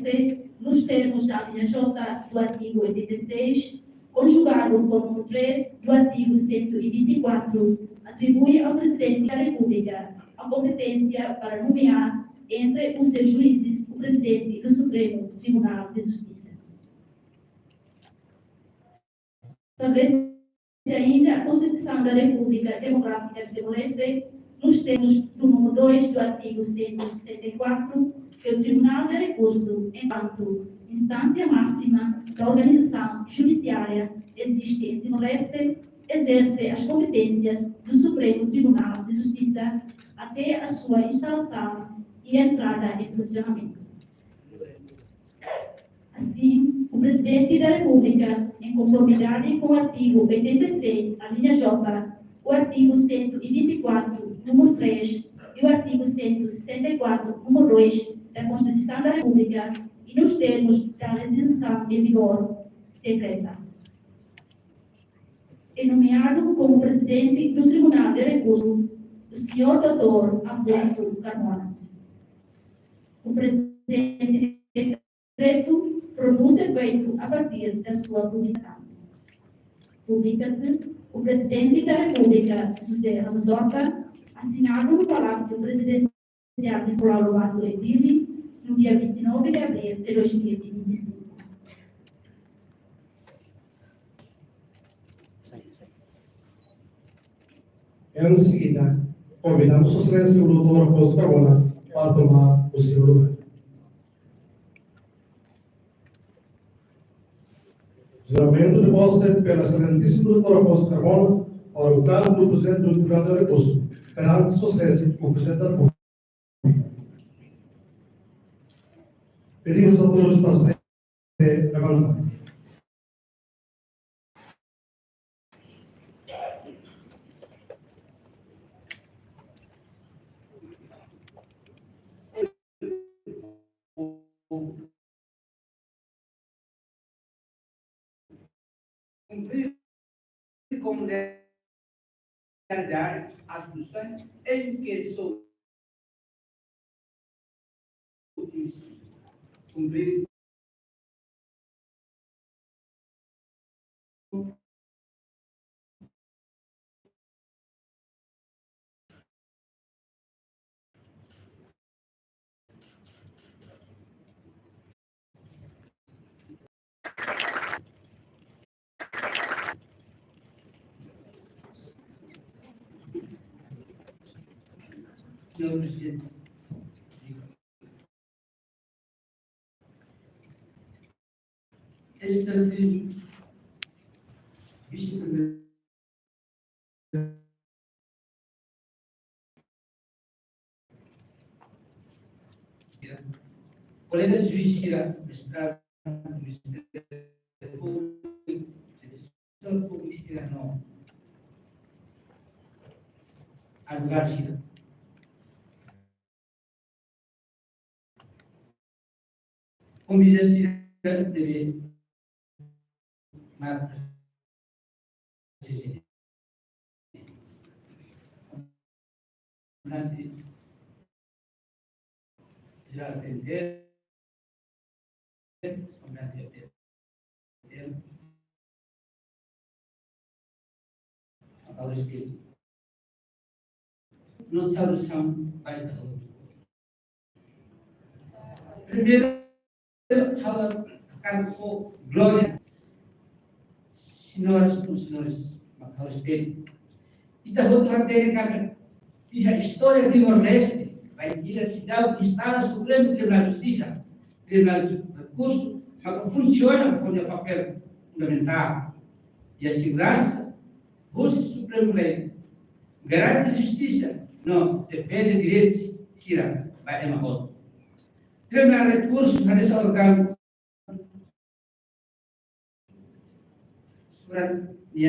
Timor-Leste, nos termos da linha J do artigo 86, conjugado com o número 3 do artigo 124, atribui ao Presidente da República a competência para nomear entre os seus juízes o Presidente do Supremo Tribunal de Justiça. Estabelece ainda a Constituição da República Democrática de Timor-Leste, nos termos do número 2 do artigo 164, que o Tribunal de Recurso, enquanto instância máxima da organização judiciária existe em Timor-Leste, exerce as competências do Supremo Tribunal de Justiça até a sua instalação e entrada em funcionamento. Assim, o Presidente da República, em conformidade com o artigo 86, a linha J, o artigo 124, número 3 e o artigo 164, número 2 da Constituição da República e nos termos da legislação em vigor, decreta: é nomeado como Presidente do Tribunal de Recurso o Sr. Dr. Afonso Carmona. O presente decreto produz efeito a partir da sua publicação. Publica-se o Presidente da República, José Ramos Horta, assinado no Palácio Presidencial de Nicolau Lobato Edili, no dia 29 de abril de 2025. Em seguida, convidamos o Excelência o Dr. Afonso Carmona para tomar o seu lugar. Juramento de posse pela Excelentíssima Dr. Afonso Carmona para o cargo do Presidente do Tribunal de Recurso, perante Sua Excelência o Presidente da República. Pedimos a todos para se levantar. Cumprir com legalidade as funções em que sou cumprir Senhor Presidente. Excelentíssimo Vice-Primeiro. Colegas juízes, mestrado do Ministério Público, Serviço Público, não. Advogado, como diz a TV, Marcos, já atender, ao Espírito. Nossa solução vai dar. Primeiro, cargo glória, senhoras e senhores, ao Espírito. E da outra técnica, que a história de Timor-Leste vai ir a cidade do Estado Supremo Tribunal de Justiça, Tribunal de Recurso, mas funciona com o papel fundamental e a segurança, o Supremo Lei, garante a justiça, não defende direitos, tira, vai ter uma outra. Tribunal de Recurso, mas esse órgão soberano e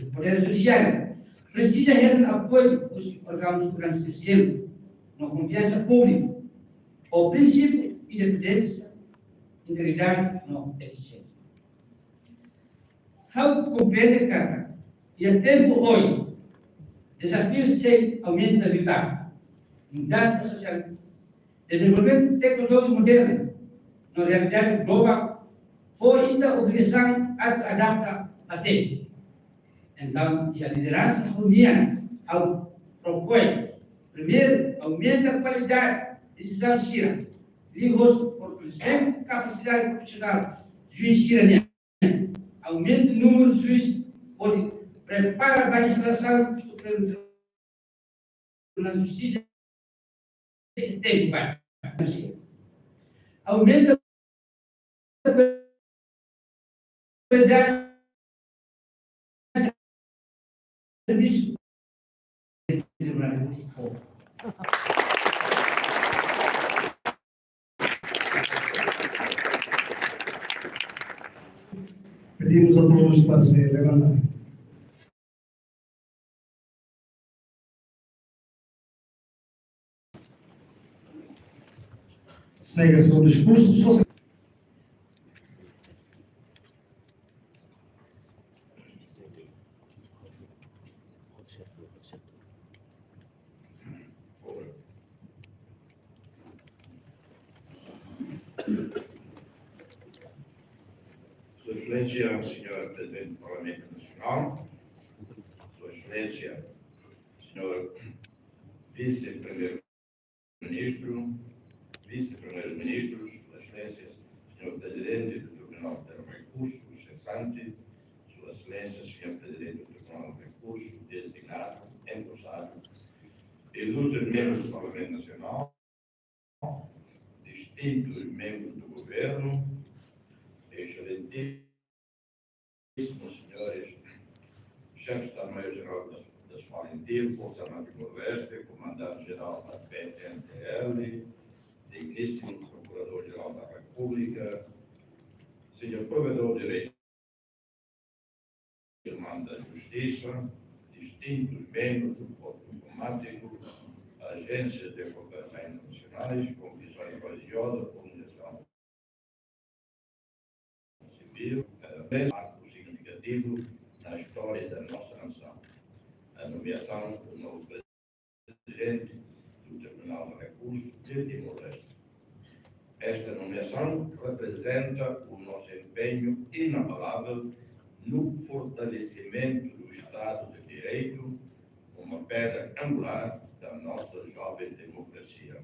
o Poder Judiciário precisa ter apoio dos órgãos do sistema, uma confiança pública, o princípio de independência, integridade, não eficiência. How compreende cada e a tempo hoje, desafios sem aumento da vida, mudança social, desenvolvimento tecnológico moderno, na realidade global, foi ainda obrigação a adaptar a tempo. Então, a liderança unia ao propõe, primeiro, aumenta a qualidade de decisão Cira, rigoroso, fortalecimento capacidade profissional, juiz ciraniano, aumenta o número de juízes, prepara para a instalação do Supremo Tribunal de Justiça e tempo para aumenta a qualidade de serviço do Tribunal de Justiça. Pedimos a todos para se levantar. Segue-se o discurso social. Sua Excelência, Senhor Presidente do Parlamento Nacional, Sua Excelência, Senhor Vice-Primeiro-Ministro, Vice-Primeiros-Ministros, Sua Excelência, Senhor Presidente do Tribunal de Recursos, cessante, Sua Excelência, Senhor Presidente do Tribunal de Recursos, designado, empossado, ilustres membros do Parlamento Nacional, distintos membros do Governo, excelentíssimos senhores, chefe de Estado-Maior-Geral das Valentim, Força Armada do Nordeste, Comandante-Geral da PNTL, digníssimo Procurador-Geral da República, senhor Provedor de Direito da Justiça, distintos membros do Corpo Diplomático, agências de cooperação internacionais, comissões religiosas, organização civil, marco significativo na história da nossa nação. A nomeação do novo presidente do Tribunal de Recursos de Timor-Leste. Esta nomeação representa o nosso empenho inabalável no fortalecimento do Estado de Direito, uma pedra angular da nossa jovem democracia.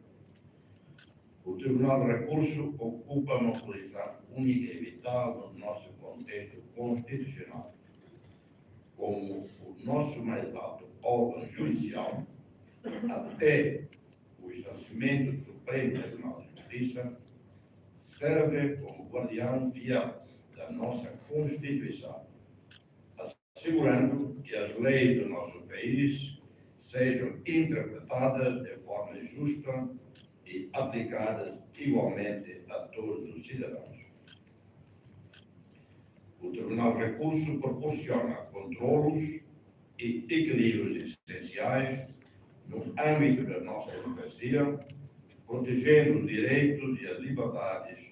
O Tribunal de Recursos ocupa uma posição única e vital no nosso contexto constitucional. Como o nosso mais alto órgão judicial, até o estabelecimento do Supremo Tribunal de Justiça, serve como guardião fiel da nossa Constituição, assegurando que as leis do nosso país sejam interpretadas de forma justa e aplicadas igualmente a todos os cidadãos. O Tribunal de Recursos proporciona controlos e equilíbrios essenciais no âmbito da nossa democracia, protegendo os direitos e as liberdades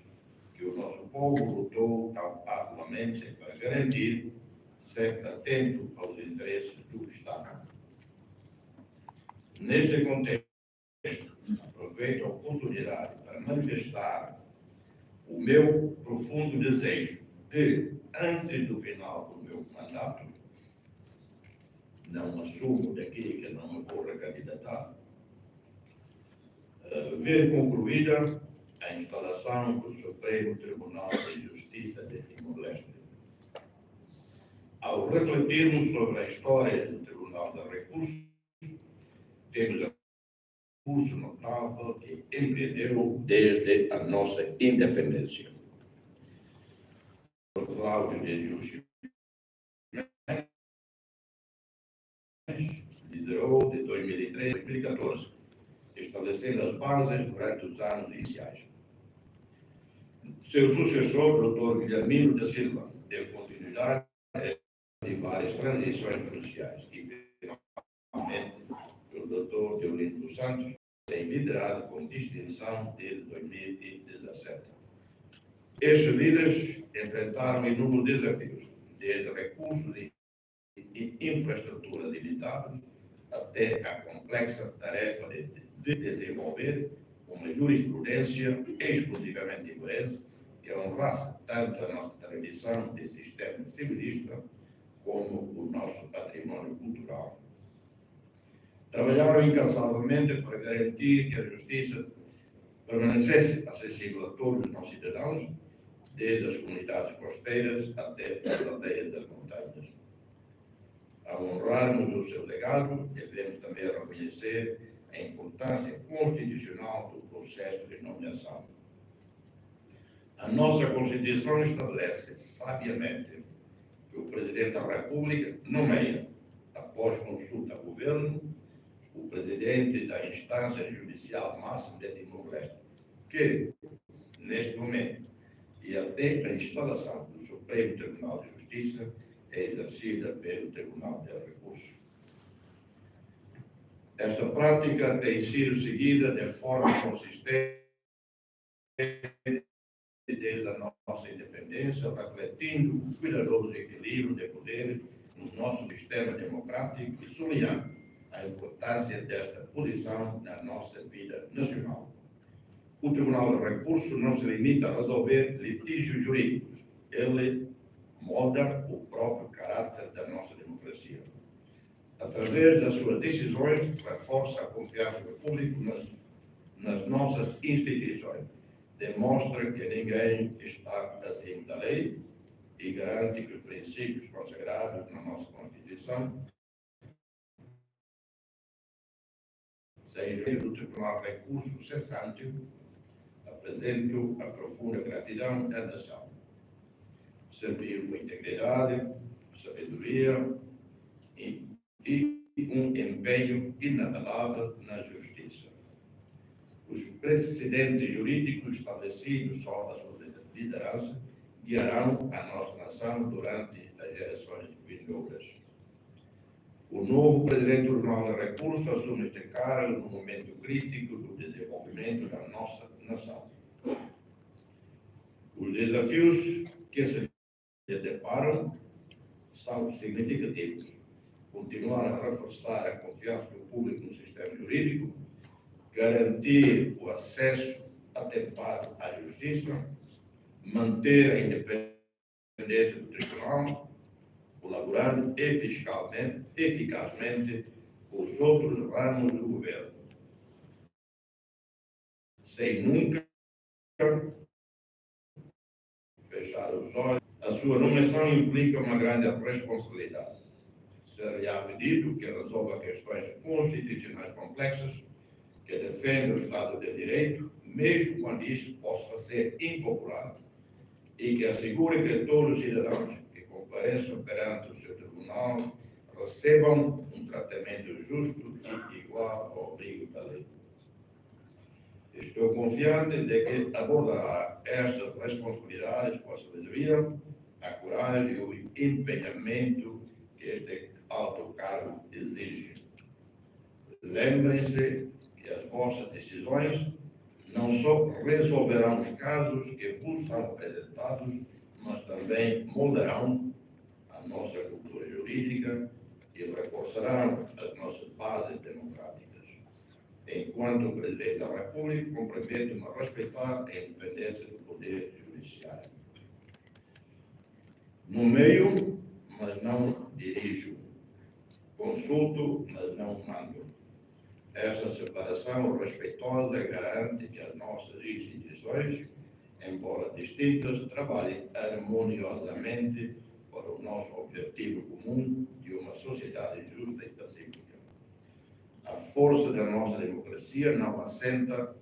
que o nosso povo lutou tão arduamente para garantir, sempre atento aos interesses do Estado. Neste contexto, aproveito a oportunidade para manifestar o meu profundo desejo de, antes do final do meu mandato, não assumo daqui que não me vou recandidatar, ver concluída a instalação do Supremo Tribunal de Justiça de Timor-Leste. Ao refletirmos sobre a história do Tribunal de Recursos, temos a curso notável que empreendeu desde a nossa independência. O Cláudio de Justiça liderou de 2013 a 2014, estabelecendo as bases durante os anos iniciais. Seu sucessor, Dr. Guilhermino da Silva, deu continuidade de várias transições cruciais e, finalmente, o Dr. Deolindo dos Santos tem liderado com distinção desde 2017. Estes líderes enfrentaram inúmeros desafios, desde recursos e infraestrutura limitados até a complexa tarefa de desenvolver uma jurisprudência exclusivamente timorense que honrasse tanto a nossa tradição de sistema civilista como o nosso patrimônio cultural. Trabalharam incansavelmente para garantir que a justiça permanecesse acessível a todos os nossos cidadãos, desde as comunidades costeiras até as aldeias das montanhas. Ao honrarmos o seu legado, devemos também reconhecer a importância constitucional do processo de nomeação. A nossa Constituição estabelece sabiamente que o Presidente da República nomeia, após consulta ao Governo, o Presidente da instância judicial máxima de Timor-Leste, que, neste momento, e até a instalação do Supremo Tribunal de Justiça, é exercida pelo Tribunal de Recursos. Esta prática tem sido seguida de forma consistente desde a nossa independência, refletindo o cuidadoso equilíbrio de poderes no nosso sistema democrático e sublinhando a importância desta posição na nossa vida nacional. O Tribunal de Recursos não se limita a resolver litígios jurídicos, ele molda o próprio caráter da nossa democracia. Através das suas decisões, reforça a confiança do público nas nossas instituições, demonstra que ninguém está acima da lei e garante que os princípios consagrados na nossa Constituição sejam do Tribunal de Recursos cessante. Apresento a profunda gratidão da nação. Serviu com integridade, sabedoria e um empenho inabalável na justiça. Os precedentes jurídicos estabelecidos sob a sua liderança guiarão a nossa nação durante as gerações vindouras. O novo Presidente do Tribunal de Recursos assume este cargo no momento crítico do desenvolvimento da nossa nação. Os desafios que se deparam são significativos. Continuar a reforçar a confiança do público no sistema jurídico, garantir o acesso atempado à justiça, manter a independência do tribunal, colaborando eficazmente com os outros ramos do governo, sem nunca fechar os olhos. A sua nomeação implica uma grande responsabilidade. Ser-lhe-á pedido que resolva questões constitucionais complexas, que defenda o Estado de Direito, mesmo quando isso possa ser impopular, e que assegure que todos os cidadãos que compareçam perante o seu tribunal recebam um tratamento justo e igual ao abrigo da lei. Estou confiante de que abordará estas responsabilidades com a sabedoria, a coragem e o empenhamento que este alto cargo exige. Lembrem-se que as vossas decisões não só resolverão os casos que vos são apresentados, mas também moldarão a nossa cultura jurídica e reforçarão as nossas bases democráticas. Enquanto Presidente da República, comprometo-me a respeitar a independência do Poder Judiciário. Nomeio, mas não dirijo. Consulto, mas não mando. Essa separação respeitosa garante que as nossas instituições, embora distintas, trabalhem harmoniosamente para o nosso objetivo comum de uma sociedade justa e pacífica. A força da nossa democracia não assenta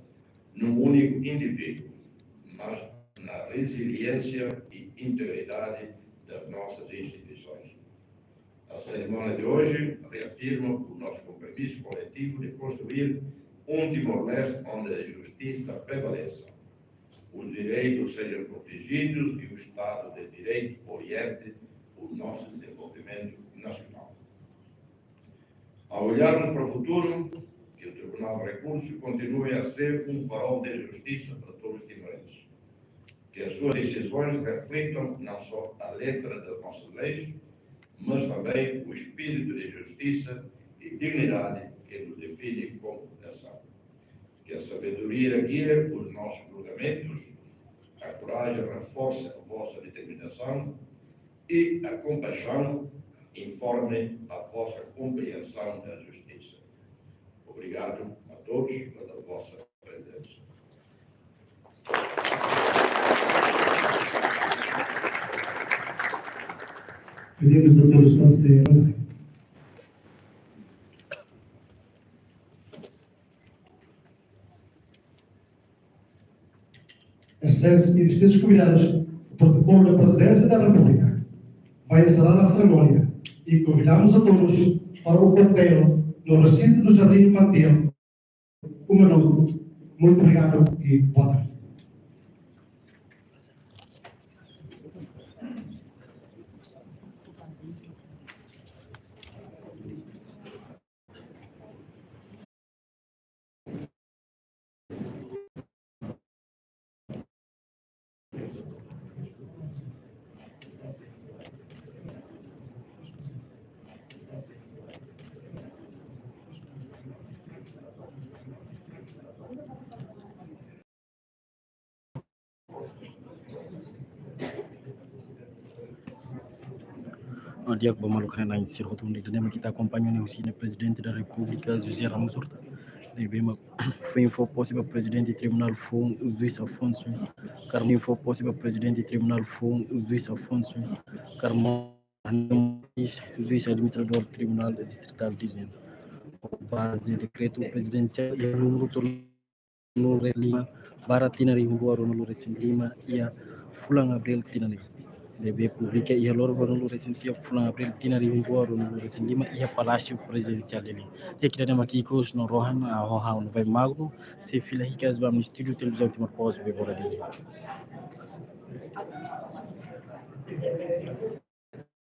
num único indivíduo, mas na resiliência e integridade das nossas instituições. A cerimônia de hoje reafirma o nosso compromisso coletivo de construir um Timor-Leste onde a justiça prevaleça, os direitos sejam protegidos e o Estado de Direito oriente o nosso desenvolvimento nacional. Ao olharmos para o futuro, que o Tribunal de Recursos continue a ser um farol de justiça para todos os timorenses, que as suas decisões reflitam não só a letra das nossas leis, mas também o espírito de justiça e dignidade que nos define como nação. Que a sabedoria guie os nossos julgamentos, a coragem reforça a vossa determinação e a compaixão informe a vossa compreensão da justiça. Obrigado a todos pela vossa presença. Pedimos a todos para se sentarem. Excelências e distintos convidados, o protocolo da Presidência da República vai encerrar a cerimônia e convidamos a todos para o coquetel no recinto do Jardim Infantil. Um minuto. Muito obrigado e boa tarde. Dia que vamos lucrar na insirota onde temos que estar acompanhando o presidente da República, José Ramos Horta. Foi info possível presidente do Tribunal foi o juiz Afonso. Carmo info possível presidente do Tribunal foi o juiz Afonso. Carmo juiz administrador do Tribunal Distrital de Gênero. Base decreto presidencial e o número no Lima, Baratina Rimbuaro no Lima e a Fulan Abril Tinani. Deve publicar e a Lorba no Recensia Fulan Abril Tinari Rimbuaro no Lima e a Palácio Presidencial dele. E aqui temos aqui com os no Rohan, a Rohan no Vai Magro, se fila ricas vamos no estúdio televisão que marcou os bebora dele.